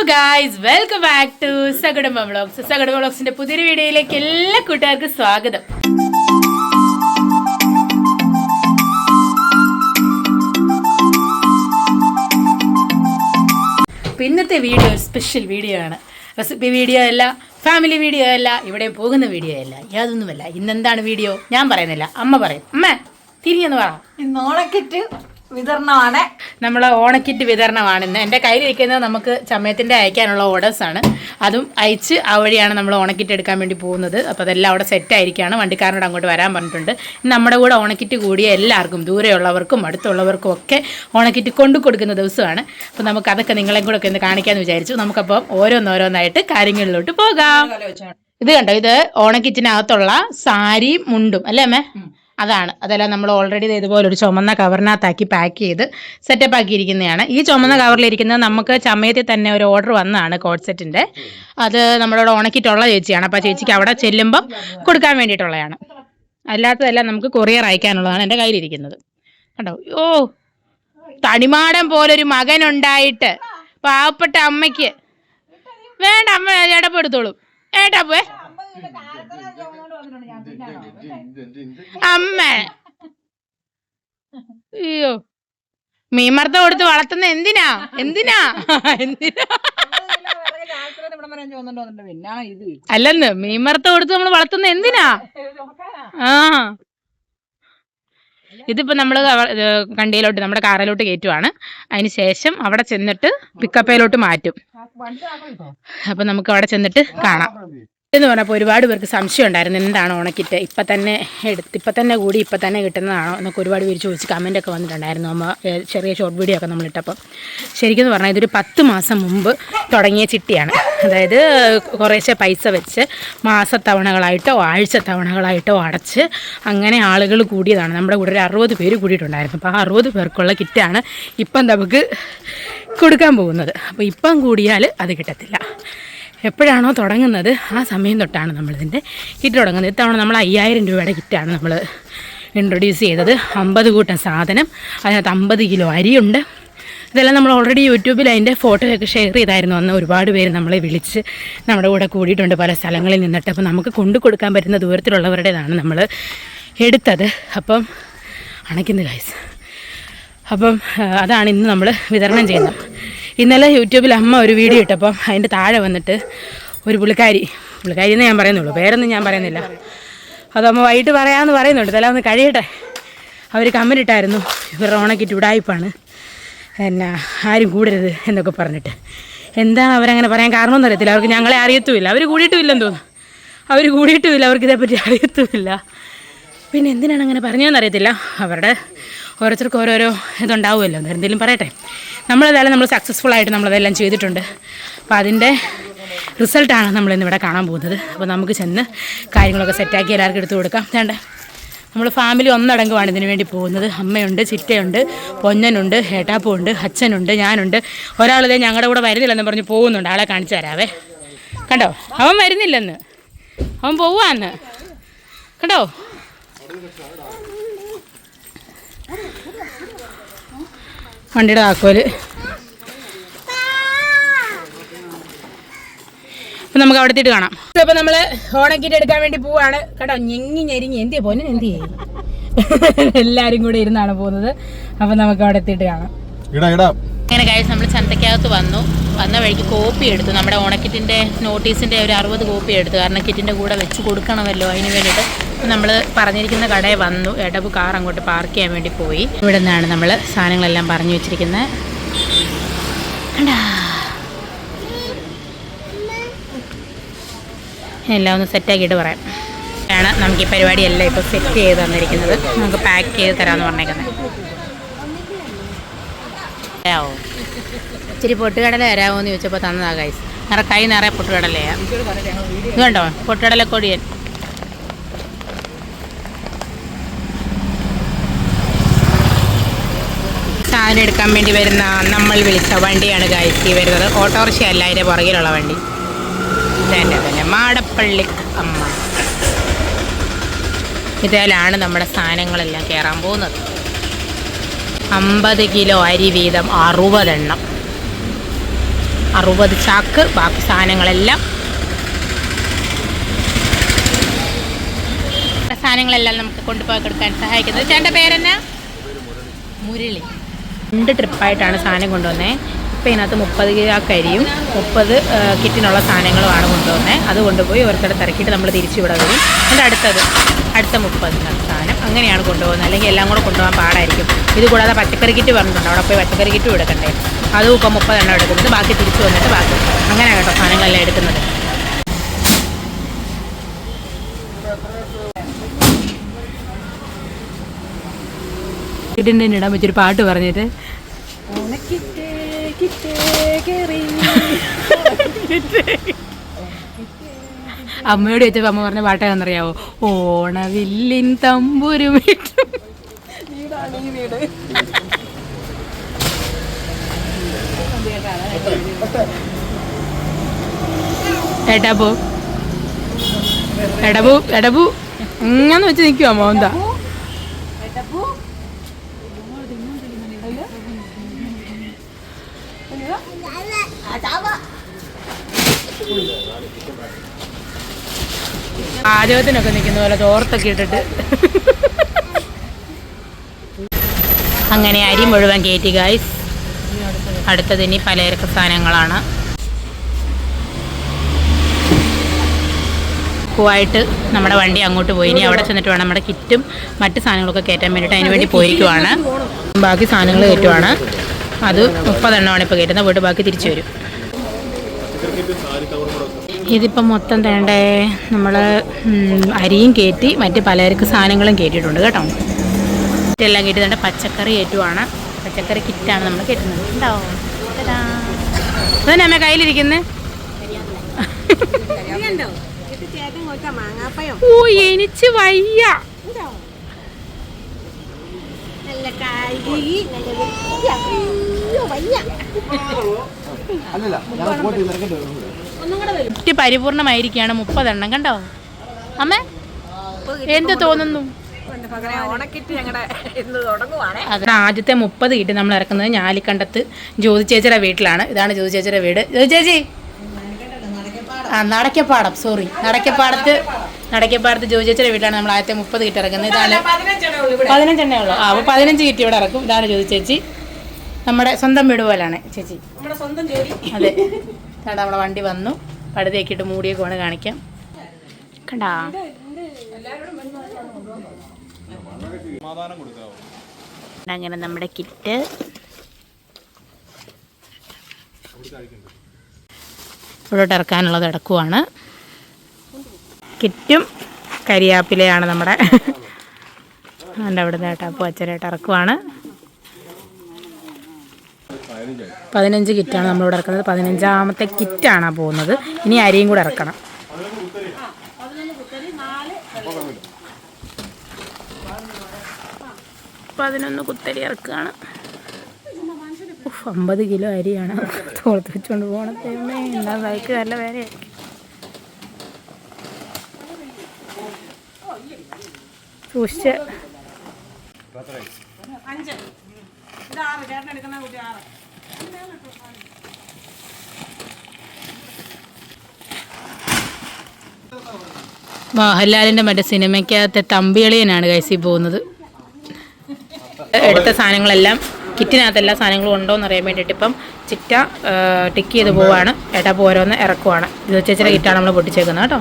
Guys, welcome back to Sakatama vlogs. Sakatama വ്ളോഗ്സിന്റെ പുതിയൊരു വീഡിയോയിലേക്ക് എല്ലാ കൂട്ടുകാർക്കും സ്വാഗതം. ഇന്നത്തെ വീഡിയോ ഒരു സ്പെഷ്യൽ വീഡിയോ ആണ്. റെസിപ്പി വീഡിയോ അല്ല, ഫാമിലി വീഡിയോ അല്ല, ഇവിടെ പോകുന്ന വീഡിയോ അല്ല, യാതൊന്നുമല്ല. ഇന്നെന്താണ് വീഡിയോ ഞാൻ പറയുന്നില്ല, അമ്മ പറയും. അമ്മ തിരിഞ്ഞെന്ന് പറ. ഇന്ന് ഓണക്കിറ്റ് വിതരണമാണ്. നമ്മൾ ഓണക്കിറ്റ് വിതരണമാണ് ഇന്ന്. എൻ്റെ കയ്യിലിരിക്കുന്നത് നമുക്ക് ചമയത്തിൻ്റെ അയക്കാനുള്ള ഓർഡേഴ്സാണ്. അതും അയച്ച് ആ വഴിയാണ് നമ്മൾ ഓണക്കിറ്റ് എടുക്കാൻ വേണ്ടി പോകുന്നത്. അപ്പോൾ അതെല്ലാം അവിടെ സെറ്റായിരിക്കുകയാണ്. വണ്ടിക്കാരനോട് അങ്ങോട്ട് വരാൻ പറഞ്ഞിട്ടുണ്ട്. നമ്മുടെ കൂടെ ഓണക്കിറ്റ് കൂടിയ എല്ലാവർക്കും, ദൂരെയുള്ളവർക്കും അടുത്തുള്ളവർക്കും ഒക്കെ ഓണക്കിറ്റ് കൊണ്ടു കൊടുക്കുന്ന ദിവസമാണ്. അപ്പോൾ നമുക്ക് അതൊക്കെ നിങ്ങളെയും കൂടെ ഒക്കെ ഒന്ന് കാണിക്കാമെന്ന് വിചാരിച്ചു. നമുക്കപ്പം ഓരോന്നോരോന്നായിട്ട് കാര്യങ്ങളിലോട്ട് പോകാം. ഇത് കണ്ടോ, ഇത് ഓണക്കിറ്റിനകത്തുള്ള സാരിയും മുണ്ടും അല്ലേ അമ്മേ? അതാണ്. അതെല്ലാം നമ്മൾ ഓൾറെഡി ഇതുപോലെ ഒരു ചുമന്ന കവറിനകത്താക്കി പാക്ക് ചെയ്ത് സെറ്റപ്പ് ആക്കിയിരിക്കുന്നതാണ്. ഈ ചുമന്ന കവറിലിരിക്കുന്നത് നമുക്ക് ചമയത്തിൽ തന്നെ ഒരു ഓർഡർ വന്നതാണ് കോഡ് സെറ്റിൻ്റെ. അത് നമ്മളോട് ഉണക്കിയിട്ടുള്ള ചേച്ചിയാണ്. അപ്പോൾ ചേച്ചിക്ക് അവിടെ ചെല്ലുമ്പം കൊടുക്കാൻ വേണ്ടിയിട്ടുള്ളതാണ്. അല്ലാത്തതെല്ലാം നമുക്ക് കൊറിയർ അയക്കാനുള്ളതാണ് എൻ്റെ കയ്യിലിരിക്കുന്നത്. കണ്ടോ, ഓ തണിമാടൻ പോലൊരു മകനുണ്ടായിട്ട് പാവപ്പെട്ട അമ്മയ്ക്ക് വേണ്ട, അമ്മ ഇടപെടുത്തോളും. ഏട്ടാ പോേ അമ്മ, അയ്യോ മീമർത്ത കൊടുത്ത് വളർത്തുന്ന എന്തിനാ എന്തിനാ എന്തിനാ അല്ലെന്ന് മീമർത്ത കൊടുത്ത് നമ്മൾ വളർത്തുന്ന എന്തിനാ? ആ, ഇതിപ്പോ നമ്മള് കണ്ടിയിലോട്ട് നമ്മുടെ കാറിലോട്ട് കയറ്റുവാണ്. അതിന് ശേഷം അവിടെ ചെന്നിട്ട് പിക്കപ്പയിലോട്ട് മാറ്റും. അപ്പൊ നമുക്ക് അവിടെ ചെന്നിട്ട് കാണാം. എന്ന് പറഞ്ഞപ്പോൾ ഒരുപാട് പേർക്ക് സംശയം ഉണ്ടായിരുന്നു, എന്താണ് ഓണക്കിറ്റ് ഇപ്പം തന്നെ കൂടി ഇപ്പം തന്നെ കിട്ടുന്നതാണോ എന്നൊക്കെ ഒരുപാട് പേര് ചോദിച്ച് കമൻ്റൊക്കെ വന്നിട്ടുണ്ടായിരുന്നു. അമ്മ ചെറിയ ഷോർട്ട് വീഡിയോ ഒക്കെ നമ്മളിട്ടപ്പം. ശരിക്കും പറഞ്ഞാൽ ഇതൊരു 10 മാസം മുമ്പ് തുടങ്ങിയ ചിട്ടിയാണ്. അതായത് കുറേശ്ശെ പൈസ വെച്ച് മാസത്തവണകളായിട്ടോ ആഴ്ചത്തവണകളായിട്ടോ അടച്ച് അങ്ങനെ ആളുകൾ കൂടിയതാണ്. നമ്മുടെ കൂടെ ഒരു 60 പേര് കൂടിയിട്ടുണ്ടായിരുന്നു. അപ്പോൾ ആ 60 പേർക്കുള്ള കിറ്റാണ് ഇപ്പം നമുക്ക് കൊടുക്കാൻ പോകുന്നത്. അപ്പോൾ ഇപ്പം കൂടിയാൽ അത് കിട്ടത്തില്ല. എപ്പോഴാണോ തുടങ്ങുന്നത് ആ സമയം തൊട്ടാണ് നമ്മളിതിൻ്റെ കിറ്റ് തുടങ്ങുന്നത്. ഇത്തവണ നമ്മൾ 5000 രൂപയുടെ കിറ്റാണ് നമ്മൾ ഇൻട്രൊഡ്യൂസ് ചെയ്തത്. 50 കൂട്ടം സാധനം, അതിനകത്ത് 50 കിലോ അരിയുണ്ട്. ഇതെല്ലാം നമ്മൾ ഓൾറെഡി യൂട്യൂബിൽ അതിൻ്റെ ഫോട്ടോയൊക്കെ ഷെയർ ചെയ്തായിരുന്നു. അന്ന് ഒരുപാട് പേര് നമ്മളെ വിളിച്ച് നമ്മുടെ കൂടെ കൂടിയിട്ടുണ്ട് പല സ്ഥലങ്ങളിൽ നിന്നിട്ട്. അപ്പോൾ നമുക്ക് കൊണ്ടു കൊടുക്കാൻ പറ്റുന്ന ദൂരത്തിലുള്ളവരുടേതാണ് നമ്മൾ എടുത്തത്. അപ്പം അണയ്ക്കുന്നു ഗൈസ്. അപ്പം അതാണ് ഇന്ന് നമ്മൾ വിതരണം ചെയ്യുന്നത്. ഇന്നലെ യൂട്യൂബിൽ അമ്മ ഒരു വീഡിയോ ഇട്ടപ്പം അതിൻ്റെ താഴെ വന്നിട്ട് ഒരു പുള്ളിക്കാരിയെന്ന് ഞാൻ പറയുന്നുള്ളൂ, പേരൊന്നും ഞാൻ പറയുന്നില്ല. അതമ്മ വൈകിട്ട് പറയാമെന്ന് പറയുന്നുണ്ട്. ഇതെല്ലാം ഒന്ന് കഴിയട്ടെ. അവർ കമൻ്റ് ഇട്ടായിരുന്നു, ഇവരുടെ ഓണക്കിറ്റ് ഉടായിപ്പാണ്, എന്നാ ആരും കൂടരുത് എന്നൊക്കെ പറഞ്ഞിട്ട്. എന്താണ് അവരങ്ങനെ പറയാൻ കാരണമെന്ന് അറിയത്തില്ല. അവർക്ക് ഞങ്ങളെ അറിയത്തുമില്ല, അവർ കൂടിയിട്ടുമില്ലെന്ന് തോന്നുന്നു. അവർക്കിതേപ്പറ്റി അറിയത്തുമില്ല. പിന്നെ എന്തിനാണ് അങ്ങനെ പറഞ്ഞതെന്ന് അറിയത്തില്ല. അവരുടെ ഓരോരുത്തർക്കും ഓരോരോ ഇതുണ്ടാവുമല്ലോ, എന്തെങ്കിലും പറയട്ടെ. നമ്മളേതായാലും നമ്മൾ സക്സസ്ഫുള്ളായിട്ട് നമ്മളതെല്ലാം ചെയ്തിട്ടുണ്ട്. അപ്പോൾ അതിൻ്റെ റിസൾട്ടാണ് നമ്മളിന്നിവിടെ കാണാൻ പോകുന്നത്. അപ്പോൾ നമുക്ക് ചെന്ന് കാര്യങ്ങളൊക്കെ സെറ്റാക്കി എല്ലാവർക്കും എടുത്തു കൊടുക്കാം. വേണ്ട, നമ്മൾ ഫാമിലി ഒന്നടങ്കമാണ് ഇതിനു വേണ്ടി പോകുന്നത്. അമ്മയുണ്ട്, ചിറ്റയുണ്ട്, പൊന്നനുണ്ട്, ഏട്ടാപ്പുണ്ട്, അച്ഛനുണ്ട്, ഞാനുണ്ട്. ഒരാളിതേ ഞങ്ങളുടെ കൂടെ വരുന്നില്ലെന്ന് പറഞ്ഞ് പോകുന്നുണ്ട്. ആളെ കാണിച്ചു തരാവേ. കണ്ടോ, അവൻ വരുന്നില്ലെന്ന്, അവൻ പോവാന്ന്. കണ്ടോ, വണ്ടിയുടെ താക്കോല്. അപ്പം നമുക്ക് അവിടെ എത്തിയിട്ട് കാണാം. ഇപ്പം നമ്മൾ ഓണക്കിറ്റ് എടുക്കാൻ വേണ്ടി പോവാണ്. കേട്ടോ, ഞെരിഞ്ഞ് എന്തിയാ പോന്നെ എന്തിയേ എല്ലാവരും കൂടെ ഇരുന്നാണ് പോകുന്നത്. അപ്പം നമുക്ക് അവിടെ എത്തിയിട്ട് കാണാം. അങ്ങനെ കഴിച്ച് നമ്മൾ ചന്തയ്ക്കകത്ത് വന്ന വഴിക്ക് കോപ്പി എടുത്തു. നമ്മുടെ ഓണക്കിറ്റിൻ്റെ നോട്ടീസിൻ്റെ ഒരു 60 കോപ്പി എടുത്തു. കാരണം കിറ്റിൻ്റെ കൂടെ വെച്ച് കൊടുക്കണമല്ലോ, അതിന് വേണ്ടിയിട്ട് നമ്മൾ പറഞ്ഞിരിക്കുന്ന കടയിൽ വന്നു. ഏട്ടപ്പ് കാർ അങ്ങോട്ട് പാർക്ക് ചെയ്യാൻ വേണ്ടി പോയി. ഇവിടെ നിന്നാണ് നമ്മൾ സാധനങ്ങളെല്ലാം പറഞ്ഞു വെച്ചിരിക്കുന്നത്. എല്ലാം ഒന്ന് സെറ്റാക്കിയിട്ട് പറയാം. ആണ് നമുക്ക് ഈ പരിപാടിയെല്ലാം ഇപ്പോൾ സെറ്റ് ചെയ്ത് തന്നിരിക്കുന്നത്. നമുക്ക് പാക്ക് ചെയ്ത് തരാമെന്ന് പറഞ്ഞേക്കുന്നത്. തരാമോ, ഇച്ചിരി പൊട്ടുകടല തരാമോ എന്ന് ചോദിച്ചപ്പോൾ തന്നതാ ഗൈസ്. കൈ നിറയെ പൊട്ടുകടലയാണ്. ഇത് കണ്ടോ, പൊട്ടുകടല കൊടിയൻ. സാധനം എടുക്കാൻ വേണ്ടി വരുന്ന നമ്മൾ വിളിച്ച വണ്ടിയാണ് ഗൈസ് ഈ വരുന്നത്. ഓട്ടോറിക്ഷ അല്ല, അതിൻ്റെ പുറകിലുള്ള വണ്ടി. ഇതെൻ്റെ തന്നെ മാടപ്പള്ളി അമ്മ. ഇതിലാണ് നമ്മുടെ സാധനങ്ങളെല്ലാം കയറാൻ പോകുന്നത്. 50 കിലോ അരി വീതം 60 എണ്ണം. 60 ചാക്ക് ബാക്കി സാധനങ്ങളെല്ലാം നമുക്ക് കൊണ്ടുപോയി കൊടുക്കാൻ സഹായിക്കുന്നത്. ചേട്ടൻ്റെ പേരെന്നാ? മുരളി. 2 ട്രിപ്പായിട്ടാണ് സാധനം കൊണ്ടുവന്നത്. ഇപ്പം ഇതിനകത്ത് 30 ചാക്ക് അരിയും 30 കിറ്റിനുള്ള സാധനങ്ങളുമാണ് കൊണ്ടുവന്നത്. അത് കൊണ്ടുപോയി ഓരോരുത്തരുടെ തിരക്കിയിട്ട് നമ്മൾ തിരിച്ചു ഇവിടെ വരും. എന്നിട്ട് അടുത്ത 30 സാധനം അങ്ങനെയാണ് കൊണ്ടുപോകുന്നത്. അല്ലെങ്കിൽ എല്ലാം കൂടെ കൊണ്ടുപോകാൻ പാടായിരിക്കും. ഇത് കൂടാതെ പച്ചക്കറി കിറ്റ് പറഞ്ഞിട്ടുണ്ട്, അവിടെ പോയി പച്ചക്കറി കിറ്റും എടുക്കണ്ടേ. അതും ഇപ്പം 30 എണ്ണം എടുക്കുന്നത്. ബാക്കി തിരിച്ചു വന്നിട്ട് ബാക്കി അങ്ങനെ കേട്ടോ സാധനങ്ങളെല്ലാം എടുക്കുന്നത്. കിറ്റിൻ്റെ ഇടാൻ വെച്ചൊരു പാട്ട് പറഞ്ഞിട്ട് അമ്മയോട് ചോദിച്ചപ്പോൾ അമ്മ പറഞ്ഞ പാട്ടാണെന്നറിയാവോ? ഓണവില്ലിൻ തമ്പുരു വീട്ടും. എടബു ഇങ്ങനെ വെച്ച് നിൽക്കുവോ അമ്മ? എന്താ പാചകത്തിനൊക്കെ നിൽക്കുന്ന പോലെ തോർത്തൊക്കെ ഇട്ടിട്ട് അങ്ങനെ അരി മുഴുവൻ കയറ്റി ഗായ്സ്. അടുത്തത് ഇനി പലചരക്ക് സാധനങ്ങളാണ്. ായിട്ട് നമ്മുടെ വണ്ടി അങ്ങോട്ട് പോയി. ഇനി അവിടെ ചെന്നിട്ട് വേണം നമ്മുടെ കിറ്റും മറ്റ് സാധനങ്ങളൊക്കെ കയറ്റാൻ വേണ്ടിയിട്ട് അതിന് വേണ്ടി പോയിരിക്കുവാണ്. ബാക്കി സാധനങ്ങൾ കയറ്റുവാണ്. അത് 30 എണ്ണമാണ് ഇപ്പോൾ കയറ്റുന്നത്. പോയിട്ട് ബാക്കി തിരിച്ചു വരും. ഇതിപ്പം മൊത്തം തേണ്ടേ നമ്മൾ അരിയും കയറ്റി മറ്റ് പലചരക്ക് സാധനങ്ങളും കയറ്റിയിട്ടുണ്ട് കേട്ടോ. ഇതെല്ലാം കയറ്റിട്ടുണ്ട്. പച്ചക്കറി കയറ്റുവാണ്. പച്ചക്കറി കിറ്റാണ് നമ്മൾ കയറ്റുന്നത്. ഉണ്ടാവോ? അതന്നെ അമ്മ കയ്യിലിരിക്കുന്നത്. ഓ എനിക്ക് വയ്യ. പരിപൂർണമായിരിക്കുകയാണ്. 30 എണ്ണം കണ്ടോ അമ്മ? എന്ത് തോന്നുന്നു? ആദ്യത്തെ 30 കിറ്റ് നമ്മൾ ഇറക്കുന്നത് ഞാലിക്കണ്ടത്ത് ജ്യോതി ചേച്ചിയുടെ വീട്ടിലാണ്. ഇതാണ് ജ്യോതി ചേച്ചിയുടെ വീട്. ജ്യോതി ചേച്ചി നടക്കപ്പാടം നടക്കപ്പാടത്ത് ജ്യോതി ചേച്ചിയുടെ വീട്ടിലാണ് നമ്മൾ ആദ്യത്തെ 30 കിറ്റ് ഇറക്കുന്നത്. ഇതാണ് 15 എണ്ണേ ഉള്ളൂ. അപ്പോൾ 15 കിറ്റ് ഇവിടെ ഇറക്കും. ഇതാണ് ജ്യോതി ചേച്ചി. നമ്മുടെ സ്വന്തം വീട് പോലാണ് ചേച്ചി. അതെ ചേട്ടാ നമ്മളെ വണ്ടി വന്നു. പടുതേക്കിട്ട് മൂടിയൊക്കെ വേണം കാണിക്കാം. കണ്ടാ അങ്ങനെ നമ്മുടെ കിറ്റ് ഇവിടോട്ട് ഇറക്കാനുള്ളത് ഇടക്കുവാണ്. കിറ്റും കരിയാപ്പിലയാണ് നമ്മുടെ എൻ്റെ അവിടെ നിന്ന് ഏട്ടാ അച്ഛനായിട്ട് ഇറക്കുവാണ്. 15 കിറ്റാണ് നമ്മളിവിടെ ഇറക്കുന്നത്. 15ാമത്തെ കിറ്റാണ് പോകുന്നത്. ഇനി അരിയും കൂടെ ഇറക്കണം. 11 കുത്തരി ഇറക്കുകയാണ്. 50 കിലോ അരിയാണ് തോളത്ത് വെച്ചുകൊണ്ട് പോകണത്. എന്താ ബൈക്ക് നല്ല വേറെയായിരിക്കും. സൂക്ഷിച്ച് മോഹൻലാലിൻ്റെ മറ്റേ സിനിമയ്ക്കകത്തെ തമ്പിയളിയനാണ് കൈസി പോകുന്നത്. എടുത്ത സാധനങ്ങളെല്ലാം കിറ്റിനകത്ത് എല്ലാ സാധനങ്ങളും ഉണ്ടോ എന്ന് അറിയാൻ വേണ്ടിയിട്ട് ഇപ്പം ചിറ്റ ടിക്ക് ചെയ്ത് പോവാണ്. ഏട്ടാ പോരോന്ന് ഇറക്കുവാണ്. ഇത് ചേച്ചിയുടെ കിറ്റാണ് നമ്മൾ പൊട്ടിച്ചേക്കുന്നത് കേട്ടോ.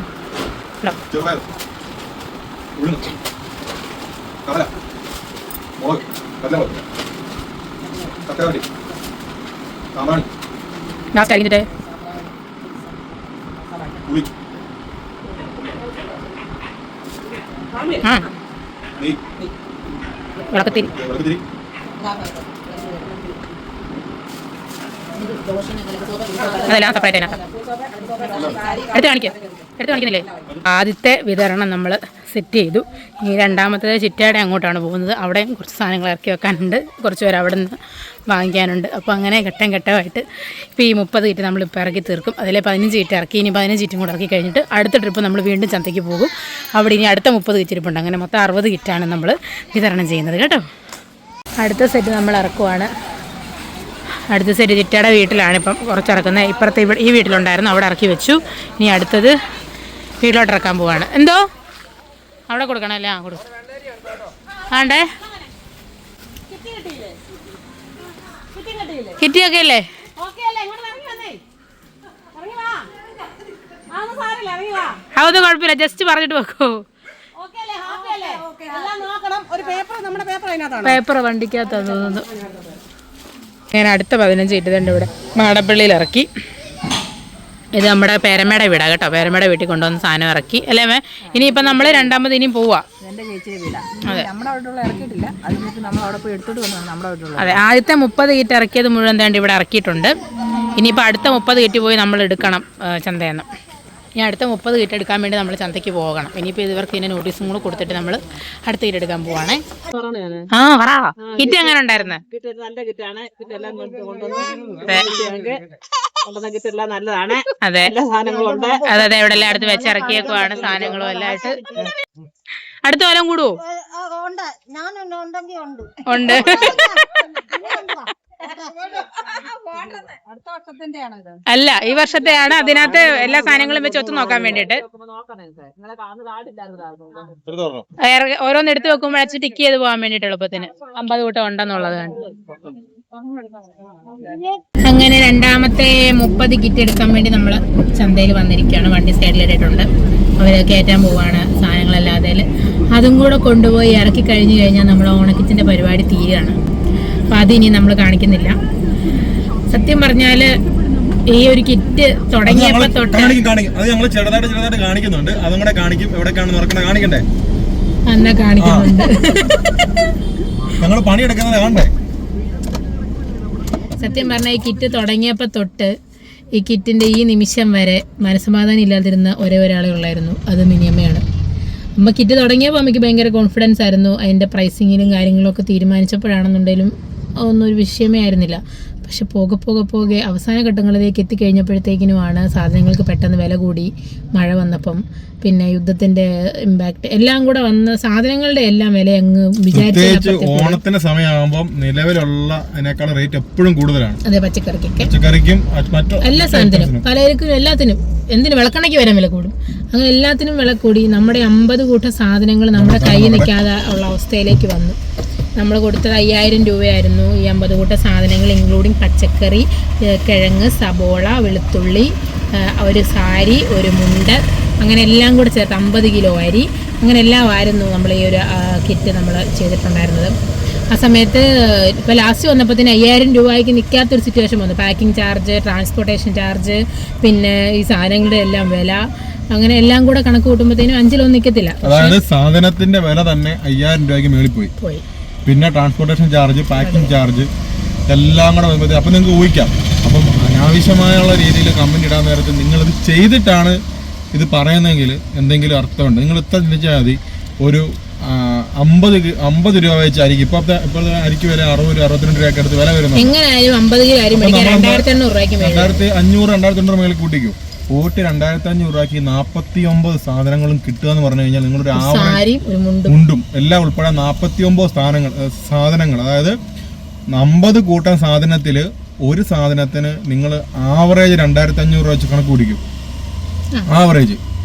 ലാസ്റ്റ് അരിഞ്ഞിട്ട് വിളക്കത്തിരി അതെല്ലാം സെപ്പറേറ്റ് അതിനകത്ത് എടുത്ത് കാണിക്കുന്നില്ലേ? ആദ്യത്തെ വിതരണം നമ്മൾ സെറ്റ് ചെയ്തു. ഈ രണ്ടാമത്തെ ചിറ്റയുടെ അങ്ങോട്ടാണ് പോകുന്നത്. അവിടെയും കുറച്ച് സാധനങ്ങൾ ഇറക്കി വെക്കാനുണ്ട്. കുറച്ച് പേര് അവിടെ നിന്ന് വാങ്ങിക്കാനുണ്ട്. അപ്പോൾ അങ്ങനെ ഘട്ടമായിട്ട് ഇപ്പോൾ ഈ 30 കിറ്റ് നമ്മളിപ്പോൾ ഇറക്കി തീർക്കും. അതിലെ 15 കിറ്റ് ഇറക്കി. ഇനി 15 കിറ്റും കൂടെ ഇറക്കി കഴിഞ്ഞിട്ട് അടുത്ത ട്രിപ്പ് നമ്മൾ വീണ്ടും ചന്തയ്ക്ക് പോകും. അവിടെ ഇനി അടുത്ത 30 കിറ്റിരിപ്പുണ്ട്. അങ്ങനെ മൊത്തം 60 കിറ്റാണ് നമ്മൾ വിതരണം ചെയ്യുന്നത് കേട്ടോ. അടുത്ത സെറ്റ് നമ്മൾ ഇറക്കുവാണ്. അടുത്ത സെറ്റ് ചിറ്റയുടെ വീട്ടിലാണ് ഇപ്പം കുറച്ച് ഇറക്കുന്നത്. ഇപ്പുറത്തെ ഈ വീട്ടിലുണ്ടായിരുന്നു, അവിടെ ഇറക്കി വെച്ചു. ഇനി അടുത്തത് വീട്ടിലോട്ട് ഇറക്കാൻ പോവാണ്. എന്തോ അവിടെ കൊടുക്കണമല്ലേ? ആ കൊടുക്കും. ആണ്ടേ കിറ്റിയൊക്കെ അല്ലേ? അതൊന്നും കുഴപ്പമില്ല, ജസ്റ്റ് പറഞ്ഞിട്ട് വെക്കോ. പേപ്പർ വണ്ടിക്കകത്താന്ന് തോന്നുന്നു. ഞാൻ അടുത്ത 15 ഇട്ടുണ്ട് ഇവിടെ മാടപ്പള്ളിയിൽ ഇറക്കി. ഇത് നമ്മുടെ പേരമ്മയുടെ വീടാണ് കേട്ടോ. പേരമ്മയുടെ വീട്ടിൽ കൊണ്ടുവന്ന് സാധനം ഇറക്കി അല്ലേ മേ? ഇനിയിപ്പം നമ്മൾ രണ്ടാമത് ഇനിയും പോവാ. അതെ, ആദ്യത്തെ 30 കിറ്റ് ഇറക്കിയത് മുഴുവൻ തേണ്ടി ഇവിടെ ഇറക്കിയിട്ടുണ്ട്. ഇനിയിപ്പോൾ അടുത്ത 30 കിറ്റ് പോയി നമ്മൾ എടുക്കണം ചന്തയിൽ നിന്ന്. ഇനി അടുത്ത 30 കിറ്റ് എടുക്കാൻ വേണ്ടി നമ്മൾ ചന്തയ്ക്ക് പോകണം. ഇനിയിപ്പോൾ ഇവർക്ക് ഇതിൻ്റെ നോട്ടീസും കൂടെ കൊടുത്തിട്ട് നമ്മൾ അടുത്ത കിറ്റ് എടുക്കാൻ പോവാണേ. ആ പറ, കിറ്റ് എങ്ങനെ ഉണ്ടായിരുന്നു? അതെ അതെ അതെ, ഇവിടെ എല്ലാം അടുത്ത് വെച്ചിറക്കിയേക്കുവാണ് സാധനങ്ങളും എല്ലാം ആയിട്ട്. അടുത്ത കൊല്ലം കൂടുവോ? ഉണ്ട്. അല്ല, ഈ വർഷത്തെയാണ്. അതിനകത്ത് എല്ലാ സാധനങ്ങളും വെച്ച് ഒത്തു നോക്കാൻ വേണ്ടിട്ട് ഓരോന്ന് എടുത്ത് വെക്കുമ്പോഴച്ച് ടിക്ക് ചെയ്ത് പോകാൻ വേണ്ടിട്ട് എളുപ്പത്തിന് 50 കൂട്ടം ഉണ്ടെന്നുള്ളത്. അങ്ങനെ രണ്ടാമത്തെ 30 കിറ്റ് എടുക്കാൻ വേണ്ടി നമ്മൾ ചന്തയിൽ വന്നിരിക്കുകയാണ്. വണ്ടി സൈഡിലിട്ടിട്ടുണ്ട്, അവര് കയറ്റാൻ പോവാണ് സാധനങ്ങളെല്ലാം. അതിൽ അതും കൂടെ കൊണ്ടുപോയി ഇറക്കി കഴിഞ്ഞു കഴിഞ്ഞാൽ നമ്മൾ ഓണക്കിറ്റിന്റെ പരിപാടി തീരുകയാണ്. അപ്പം അതിനി നമ്മൾ കാണിക്കുന്നില്ല. സത്യം പറഞ്ഞാല് ഈ ഒരു കിറ്റ് തുടങ്ങിയപ്പോ തൊട്ട് ചെറുതായിട്ട് കാണിക്കുന്നുണ്ട്. അതും കൂടെ കാണിക്കും. എവിടെയൊക്കെയാണ് കാണിക്കണ്ടേ? എന്നാ കാണിക്കുന്നുണ്ട്. ഞങ്ങൾ പണിയെടുക്കുന്നത് കാണണ്ടേ? സത്യം പറഞ്ഞാൽ ഈ കിറ്റ് തുടങ്ങിയപ്പോ തൊട്ട് ഈ കിറ്റിന്റെ ഈ നിമിഷം വരെ മനസ്സമാധാനം ഇല്ലാതിരുന്ന ഒരേ ഒരാളെ ഉള്ളായിരുന്നു, അത് മിനിയമ്മയാണ്. അമ്മ കിറ്റ് തുടങ്ങിയപ്പോൾ അമ്മയ്ക്ക് ഭയങ്കര കോൺഫിഡൻസ് ആയിരുന്നു. അതിൻ്റെ പ്രൈസിങ്ങിലും കാര്യങ്ങളൊക്കെ തീരുമാനിച്ചപ്പോഴാണെന്നുണ്ടെങ്കിലും ഒന്നും ഒരു വിഷയമേ ആയിരുന്നില്ല. പക്ഷെ പോകെ അവസാന ഘട്ടങ്ങളിലേക്ക് എത്തിക്കഴിഞ്ഞപ്പോഴത്തേക്കിനുമാണ് സാധനങ്ങൾക്ക് പെട്ടെന്ന് വില കൂടി. മഴ വന്നപ്പം പിന്നെ യുദ്ധത്തിന്റെ ഇമ്പാക്ട് എല്ലാം കൂടെ വന്ന സാധനങ്ങളുടെ എല്ലാം വില അങ്ങ് വിചാരിച്ചു. ഓണത്തിന്റെ സമയമാകുമ്പോൾ നിലവിലുള്ള അതിനേക്കാൾ റേറ്റ് എപ്പോഴും കൂടുതലാണ്. അതെ, പച്ചക്കറിക്കും എല്ലാ സാധനത്തിനും പലർക്കും എല്ലാത്തിനും എന്തിനു വിളക്കണയ്ക്ക് വരാൻ വില കൂടും. അങ്ങനെ എല്ലാത്തിനും വില കൂടി. നമ്മുടെ 50 കൂട്ടം സാധനങ്ങൾ നമ്മുടെ കയ്യിൽ നിൽക്കാതെ ഉള്ള അവസ്ഥയിലേക്ക് വന്നു. നമ്മൾ കൊടുത്തത് 5000 രൂപയായിരുന്നു ഈ 50 കൂട്ടം സാധനങ്ങൾ, ഇൻക്ലൂഡിങ് പച്ചക്കറി, കിഴങ്ങ്, സബോള, വെളുത്തുള്ളി, ഒരു സാരി, ഒരു മുണ്ട്, അങ്ങനെ എല്ലാം കൂടെ ചേർത്ത് 50 കിലോ അരി, അങ്ങനെ എല്ലാം ആയിരുന്നു നമ്മൾ ഈ ഒരു കിറ്റ് നമ്മൾ ചെയ്തിട്ടുണ്ടായിരുന്നത്. ആ സമയത്ത് ഇപ്പോൾ ലാസ്റ്റ് വന്നപ്പോൾ 5000 രൂപയ്ക്ക് നിൽക്കാത്തൊരു സിറ്റുവേഷൻ വന്നു. പാക്കിംഗ് ചാർജ്, ട്രാൻസ്പോർട്ടേഷൻ ചാർജ്, പിന്നെ ഈ സാധനങ്ങളുടെ എല്ലാം വില, അങ്ങനെ എല്ലാം കൂടെ കണക്ക് കൂട്ടുമ്പോഴത്തേനും 5 നിൽക്കത്തില്ല. അതായത് സാധനത്തിന്റെ വില തന്നെ 5000 രൂപയ്ക്ക് മേളിൽ പോയി. പിന്നെ ട്രാൻസ്പോർട്ടേഷൻ ചാർജ്, പാക്കിംഗ് ചാർജ് എല്ലാം കൂടെ വരുമ്പോഴത്തേക്ക് അപ്പം നിങ്ങൾക്ക് ഊഹിക്കാം. അപ്പം അനാവശ്യമായുള്ള രീതിയിൽ കമന്റ് ഇടാൻ നേരത്ത് നിങ്ങളിത് ചെയ്തിട്ടാണ് ഇത് പറയുന്നതെങ്കിൽ എന്തെങ്കിലും അർത്ഥമുണ്ട്. നിങ്ങൾ ഇത്ര ചിന്തിച്ചാൽ മതി. ഒരു 50 രൂപ വെച്ച് അരിക്ക് ഇപ്പോഴത്തെ അരിക്ക് വില 60-62 രൂപയ്ക്ക് അടുത്ത് വില വരുന്നു. 2500-2800 മേളിൽ കൂട്ടിക്കും. പോയിട്ട് 2500 രൂപയ്ക്ക് 49 സാധനങ്ങളും കിട്ടുക എന്ന് പറഞ്ഞു കഴിഞ്ഞാൽ നിങ്ങളൊരു മുണ്ടും എല്ലാം ഉൾപ്പെടെ 49 സാധനങ്ങൾ, അതായത് 50 കൂട്ടം സാധനത്തിൽ ഒരു സാധനത്തിന് നിങ്ങൾ ആവറേജ് 2500 രൂപ വെച്ച് കണക്ക് പിടിക്കും. ആവറേജ്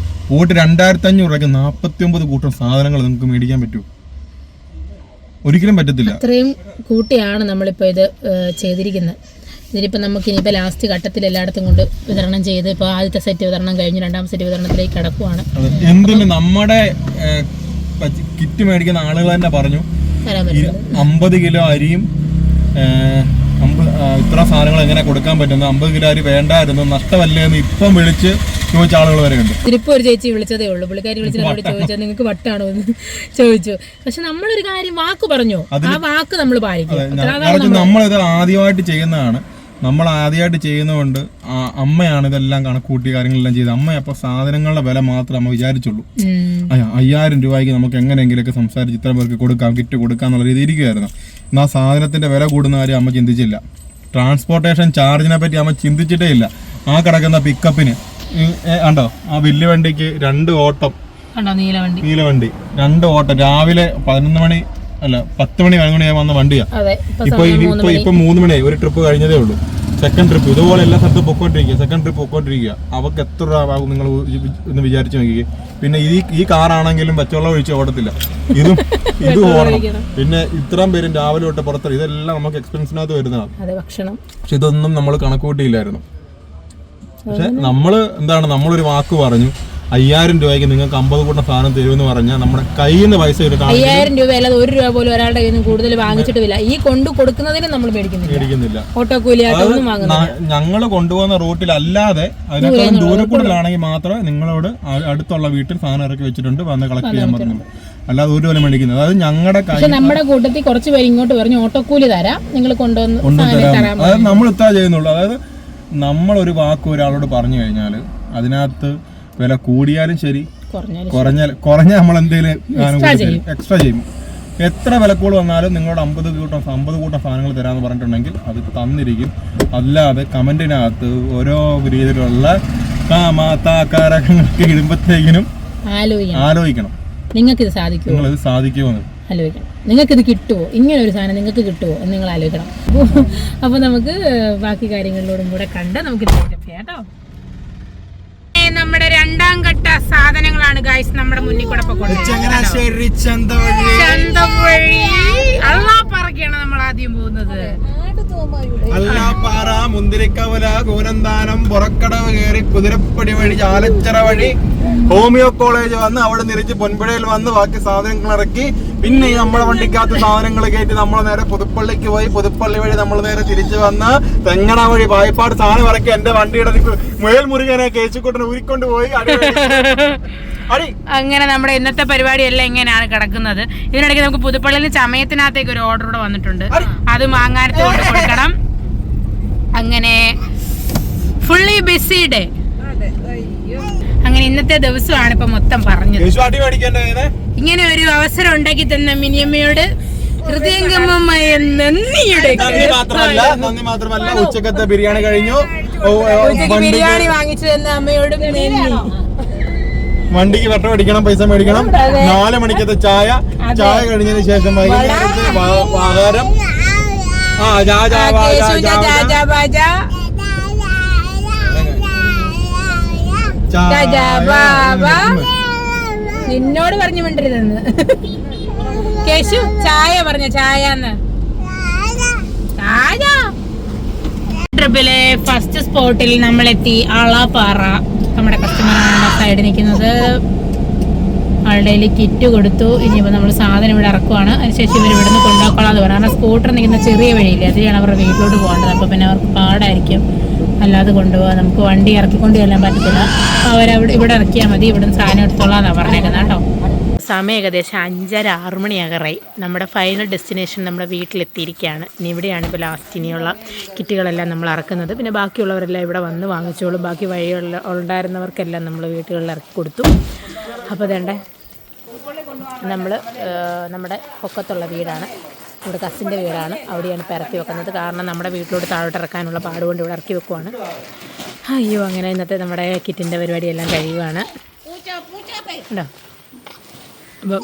പോയിട്ട് 2500 രൂപയ്ക്ക് 49 കൂട്ടം സാധനങ്ങൾ നിങ്ങൾക്ക് മേടിക്കാൻ പറ്റുമോ? ഒരിക്കലും പറ്റത്തില്ല. അത്രയും കൂട്ടിയാണ് നമ്മളിപ്പോൾ ഇത് ചെയ്തിരിക്കുന്നത്. ഇതിലിപ്പോൾ നമുക്ക് ഇനിയിപ്പോൾ ലാസ്റ്റ് ഘട്ടത്തിൽ എല്ലായിടത്തും കൊണ്ട് വിതരണം ചെയ്ത് ഇപ്പോൾ ആദ്യത്തെ സെറ്റ് വിതരണം കഴിഞ്ഞ് രണ്ടാമത്തെ സെറ്റ് വിതരണത്തിലേക്ക് കടക്കുവാണ്. എന്തിന് നമ്മുടെ കിറ്റ് മേടിക്കുന്ന ആളുകൾ തന്നെ പറഞ്ഞു 50 കിലോ അരിയും ഇത്ര സാധനങ്ങൾ എങ്ങനെ കൊടുക്കാൻ പറ്റുന്നു, 50 കിലോ അരി വേണ്ടായിരുന്നു, നഷ്ടമല്ലേ എന്ന് ഇപ്പം വിളിച്ച് ചോദിച്ച ആളുകൾ വരെ ഉണ്ട്. ഇതിപ്പോൾ ഒരു ചേച്ചി വിളിച്ചതേ ഉള്ളൂ. പുള്ളിക്കാരി വിളിച്ചതോട് ചോദിച്ചാൽ നിങ്ങൾക്ക് വട്ടാണോ എന്ന് ചോദിച്ചു. പക്ഷെ നമ്മളൊരു കാര്യം വാക്ക് പറഞ്ഞു, ആ വാക്ക് നമ്മൾ പാലിക്കും. നമ്മളിത് ആദ്യമായിട്ട് ചെയ്യുന്നതാണ്. നമ്മൾ ആദ്യമായിട്ട് ചെയ്യുന്നതുകൊണ്ട് അമ്മയാണ് ഇതെല്ലാം കണക്കൂട്ടി കാര്യങ്ങളെല്ലാം ചെയ്ത്. അമ്മ അപ്പോൾ സാധനങ്ങളുടെ വില മാത്രം അമ്മ വിചാരിച്ചുള്ളൂ. 5000 രൂപയ്ക്ക് നമുക്ക് എങ്ങനെയെങ്കിലുമൊക്കെ സംസാരിച്ച് ഇത്ര പേർക്ക് കൊടുക്കാം, കിറ്റ് കൊടുക്കാം എന്നുള്ള രീതി ഇരിക്കുമായിരുന്നു. എന്നാൽ സാധനത്തിന്റെ വില കൂടുന്ന കാര്യം അമ്മ ചിന്തിച്ചില്ല. ട്രാൻസ്പോർട്ടേഷൻ ചാർജിനെ പറ്റി അമ്മ ചിന്തിച്ചിട്ടേ ഇല്ല. ആ കിടക്കുന്ന പിക്കപ്പിന് കണ്ടോ, ആ വലിയ വണ്ടിക്ക് 2 ഓട്ടം, നീലവണ്ടി 2 ഓട്ടം രാവിലെ 11 മണി അല്ല 10 മണി 11 മണിയായി വന്ന വണ്ടിയാ. ഇപ്പൊ 3 മണിയായി, ഒരു ട്രിപ്പ് കഴിഞ്ഞതേ ഉള്ളൂ. സെക്കൻഡ് ട്രിപ്പ് ഇതുപോലെ എല്ലാ സ്ഥലത്തും പൊക്കോണ്ടിരിക്കുക. Second trip പൊക്കോണ്ടിരിക്കുക. അവർക്ക് എത്ര രൂപ ആകും നിങ്ങൾ ഒന്ന് വിചാരിച്ചു നോക്കിയേ. പിന്നെ ഈ കാറാണെങ്കിലും പച്ചവെള്ളം ഒഴിച്ച് ഓടത്തില്ല, ഇത് ഓടണം. പിന്നെ ഇത്രയും പേരും രാവിലെ തൊട്ട് പുറത്ത്, ഇതെല്ലാം നമുക്ക് എക്സ്പെൻസിനകത്ത് വരുന്നതാണ്. പക്ഷെ ഇതൊന്നും നമ്മൾ കണക്കൂട്ടിയില്ലായിരുന്നു. പക്ഷെ നമ്മളൊരു വാക്ക് പറഞ്ഞു, 5000 രൂപയ്ക്ക് നിങ്ങൾക്ക് 50 കൂട്ടം സാധനം തരുമെന്ന് പറഞ്ഞാൽ നമ്മുടെ കയ്യിൽ നിന്ന് പൈസ 5000 രൂപ അല്ലാതെ 1 രൂപ പോലും ഒരാളുടെ കയ്യിൽ നിന്ന് കൂടുതൽ വാങ്ങിച്ചിട്ടില്ല. ഈ കൊണ്ട് കൊടുക്കുന്നതിന് നമ്മൾ മേടിക്കുന്നില്ല. ഓട്ടോ കൂലി ഞങ്ങൾ കൊണ്ടുപോകുന്ന റൂട്ടിലല്ലാതെ അതിനേക്കാളും ദൂരെ കൂടുതലാണെങ്കിൽ മാത്രമേ നിങ്ങളോട് അടുത്തുള്ള വീട്ടിൽ സാധനം ഇറക്കി വെച്ചിട്ടുണ്ട് വന്ന് കളക്ട് ചെയ്യാൻ പറഞ്ഞുള്ളൂ. അല്ലാതെ ഒരു പോലെ മേടിക്കുന്നത്. അതായത് നമ്മുടെ കൂട്ടത്തിൽ കുറച്ച് പേര് ഇങ്ങോട്ട് പറഞ്ഞു ഓട്ടോ കൂലി തരാം, നിങ്ങൾ കൊണ്ടുവന്ന് അതായത് നമ്മൾ ഇത്ര ചെയ്യുന്നുള്ളൂ. അതായത് നമ്മളൊരു വാക്ക് ഒരാളോട് പറഞ്ഞു കഴിഞ്ഞാൽ അതിനകത്ത് വില കൂടിയാലും ശരി കുറഞ്ഞാൽ നമ്മൾ എന്തെങ്കിലും എക്സ്ട്രാ ചെയ്യും. എത്ര വിലക്കൂട് വന്നാലും നിങ്ങളോട് 50 കൂട്ടം സാധനങ്ങൾ തരാമെന്ന് പറഞ്ഞിട്ടുണ്ടെങ്കിൽ അത് തന്നിരിക്കും. അല്ലാതെ കമന്റിനകത്ത് ഓരോ രീതിയിലുള്ള കാരകങ്ങൾക്ക് ഇടുമ്പോഴത്തേക്കിനും ആലോചിക്കണം, നിങ്ങൾക്കിത് സാധിക്കുമെന്ന് ആലോചിക്കണം. നിങ്ങൾക്കിത് കിട്ടുമോ, ഇങ്ങനെ ഒരു സാധനം നിങ്ങൾക്ക് കിട്ടുമോ എന്ന് നിങ്ങൾ ആലോചിക്കണം. അപ്പോൾ നമുക്ക് ബാക്കി കാര്യങ്ങളിലൂടെ കൂടെ കണ്ട് നമുക്ക് കേട്ടോ. നമ്മുടെ രണ്ടാം ഘട്ട സാധനങ്ങളാണ് ഗൈസ് നമ്മുടെ മുന്നിൽ കൂടെ അള്ളാപ്പാറക്കാണ് നമ്മൾ ആദ്യം പോകുന്നത്. അള്ളാപ്പാറ, മുന്തിരിക്കവല, കൂനന്താനം, പുറക്കടവ് കയറി കുതിരപ്പടി വഴി ചാലച്ചിറ വഴി ഹോമിയോ കോളേജ് വന്ന് അവിടെ നിരിച്ച് പൊൻപുഴയിൽ വന്ന് ബാക്കി സാധനങ്ങൾ ഇറക്കി പിന്നെ ഈ നമ്മുടെ വണ്ടിക്കകത്ത് സാധനങ്ങൾ കയറ്റി നമ്മൾ നേരെ പുതുപ്പള്ളിക്ക് പോയി പുതുപ്പള്ളി വഴി നമ്മൾ നേരെ തിരിച്ചു വന്ന് തെങ്ങണ വഴി വായ്പാട് സാധനം ഇറക്കി എന്റെ വണ്ടിയുടെ മുയൽമുരുകനെ കേച്ചുകൂട്ടനെ ഊരിക്കൊണ്ട് പോയി. അങ്ങനെ നമ്മുടെ ഇന്നത്തെ പരിപാടി എല്ലാം ഇങ്ങനെയാണ് കിടക്കുന്നത്. ഇതിനിടയ്ക്ക് നമുക്ക് പുതുപ്പള്ളിയിൽ ചമയത്തിനകത്തേക്ക് ഒരു ഓർഡർ കൂടെ വന്നിട്ടുണ്ട്, അത് മാങ്ങാനത്ത് കൊണ്ട് കൊടുക്കണം. അങ്ങനെ ഫുള്ളി ബിസി ഡേ. അങ്ങനെ ഇന്നത്തെ ദിവസമാണ് ഇപ്പൊ മൊത്തം പറഞ്ഞത്. ഇങ്ങനെ ഒരു അവസരം ഉണ്ടാക്കി തന്ന മിനിയമ്മയോട് ഹൃദയംഗമമായ നന്ദിയുടെ. നന്ദി മാത്രമല്ല, ഉച്ചക്കത്തെ ബിരിയാണി കഴിഞ്ഞു, ബിരിയാണി വാങ്ങിച്ചു തന്ന അമ്മയോടും വണ്ടിക്ക് വെട്ടം അടിക്കണം, പൈസ മേടിക്കണം. 4 മണിക്കത്തെ ചായ കഴിഞ്ഞതിന് ശേഷം വൈകുന്നേരത്തെ ആഹാരം. നിന്നോട് പറഞ്ഞു മിണ്ടരുതെന്ന്. കേശു ചായ പറഞ്ഞ ചായന്ന്. ട്രിപ്പിലെ ഫസ്റ്റ് സ്പോട്ടിൽ നമ്മളെത്തി. ആളാപ്പാറ. നമ്മുടെ കസ്റ്റമറാണ് സൈഡിൽ നിൽക്കുന്നത്. ആളുടെ കിറ്റ് കൊടുത്തു. ഇനിയിപ്പോൾ നമ്മൾ സാധനം ഇവിടെ ഇറക്കുവാണ്. അതിനുശേഷം ഇവർ ഇവിടുന്ന് കൊണ്ടുപോക്കോളാന്ന് പറഞ്ഞു. കാരണം സ്കൂട്ടർ നിൽക്കുന്ന ചെറിയ വഴിയില്ല, അതിലാണ് അവരുടെ വീട്ടിലോട്ട് പോകേണ്ടത്. അപ്പോൾ പിന്നെ അവർക്ക് പാടായിരിക്കും അല്ലാതെ കൊണ്ടുപോകാൻ. നമുക്ക് വണ്ടി ഇറക്കിക്കൊണ്ട് ചെല്ലാൻ പറ്റത്തില്ല. ഇവിടെ ഇറക്കിയാൽ മതി, ഇവിടുന്ന് സാധനം എടുത്തോളാന്നാണ് പറഞ്ഞേക്കുന്നത് കേട്ടോ. സമയം ഏകദേശം 5:30-6 മണിയാകാറായി. നമ്മുടെ ഫൈനൽ ഡെസ്റ്റിനേഷൻ നമ്മുടെ വീട്ടിലെത്തിയിരിക്കുകയാണ്. ഇനി ഇവിടെയാണ് ഇപ്പോൾ ലാസ്റ്റ് ഇനിയുള്ള കിറ്റുകളെല്ലാം നമ്മൾ ഇറക്കുന്നത്. പിന്നെ ബാക്കിയുള്ളവരെല്ലാം ഇവിടെ വന്ന് വാങ്ങിച്ചോളും. ബാക്കി ഉണ്ടായിരുന്നവർക്കെല്ലാം നമ്മൾ വീട്ടുകളിൽ ഇറക്കി കൊടുത്തു. അപ്പോൾ അതേണ്ടേ നമ്മുടെ പൊക്കത്തുള്ള വീടാണ്, നമ്മുടെ കസിൻ്റെ വീടാണ്. അവിടെയാണ് ഇപ്പോൾ ഇറക്കി വെക്കുന്നത്. കാരണം നമ്മുടെ വീട്ടിലോട്ട് താഴോട്ട് ഇറക്കാനുള്ള പാടുകൊണ്ട് ഇവിടെ ഇറക്കി വെക്കുവാണ്. അയ്യോ, അങ്ങനെ ഇന്നത്തെ നമ്മുടെ കിറ്റിൻ്റെ പരിപാടിയെല്ലാം കഴിയുകയാണ് ഉണ്ടോ. അപ്പം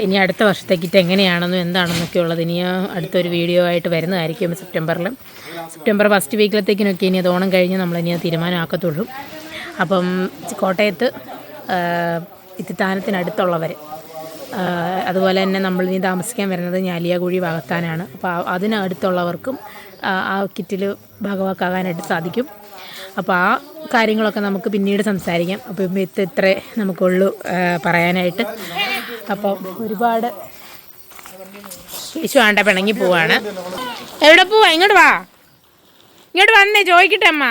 ഇനി അടുത്ത വർഷത്തെ കിറ്റ് എങ്ങനെയാണെന്നും എന്താണെന്നൊക്കെ ഉള്ളത് ഇനി അടുത്തൊരു വീഡിയോ ആയിട്ട് വരുന്നതായിരിക്കും. സെപ്റ്റംബർ ഫസ്റ്റ് വീക്കിലത്തേക്കിനൊക്കെ ഇനി അത് ഓണം കഴിഞ്ഞ് നമ്മളിനി അത് തീരുമാനമാക്കത്തുള്ളൂ. അപ്പം കോട്ടയത്ത് ഇത്തിത്താനത്തിനടുത്തുള്ളവർ, അതുപോലെ തന്നെ നമ്മളിനി താമസിക്കാൻ വരുന്നത് ഞാലിയാകുഴി ഭാഗത്താനാണ്. അപ്പോൾ അതിനടുത്തുള്ളവർക്കും ആ കിറ്റിൽ ഭാഗവാക്കാകാനായിട്ട് സാധിക്കും. അപ്പോൾ ആ കാര്യങ്ങളൊക്കെ നമുക്ക് പിന്നീട് സംസാരിക്കാം. അപ്പോൾ ഇത്രേ നമുക്കുള്ളൂ പറയാനായിട്ട്. അപ്പം ഒരുപാട് യേശു ആണ്ട പിണങ്ങി പോവാണ്. എവിടെ പോവാ? ഇങ്ങോട്ട് വന്നേ ചോദിക്കട്ടെ അമ്മ.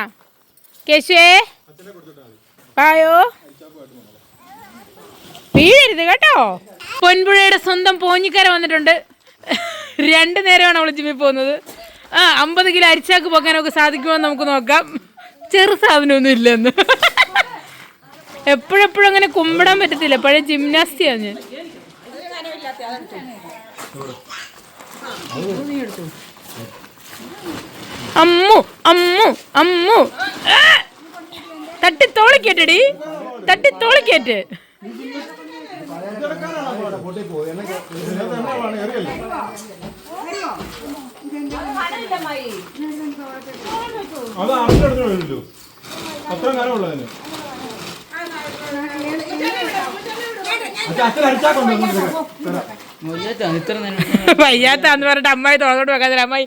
കേശുവേ വായോ, വീഴരുത് കേട്ടോ. പൊൻപുഴയുടെ സ്വന്തം പോഞ്ഞിക്കര വന്നിട്ടുണ്ട്. 2 നേരമാണ് അവൾ ജിമ്മിൽ പോകുന്നത്. 50 കിലോ അരിച്ചാക്ക് പോക്കാനൊക്കെ സാധിക്കുമോ നമുക്ക് നോക്കാം. ചെറു സാധനമൊന്നും ഇല്ലെന്ന്. എപ്പോഴെപ്പോഴും അങ്ങനെ കുമ്പിടാൻ പറ്റത്തില്ല. പഴയ ജിംനാസ്റ്റിയാണ് ഞാൻ. അമ്മു അമ്മു അമ്മു തട്ടിത്തോളിക്കേറ്റടി, തട്ടിത്തോളിക്കേറ്റ്. അത് അടുത്തെടുത്ത് വരുമല്ലോ അത്ര കാലം ഉള്ളതിന് വയ്യാത്താന്ന് പറഞ്ഞിട്ട് അമ്മായി തോന്നോട്ട് വെക്കാതെ അമ്മായി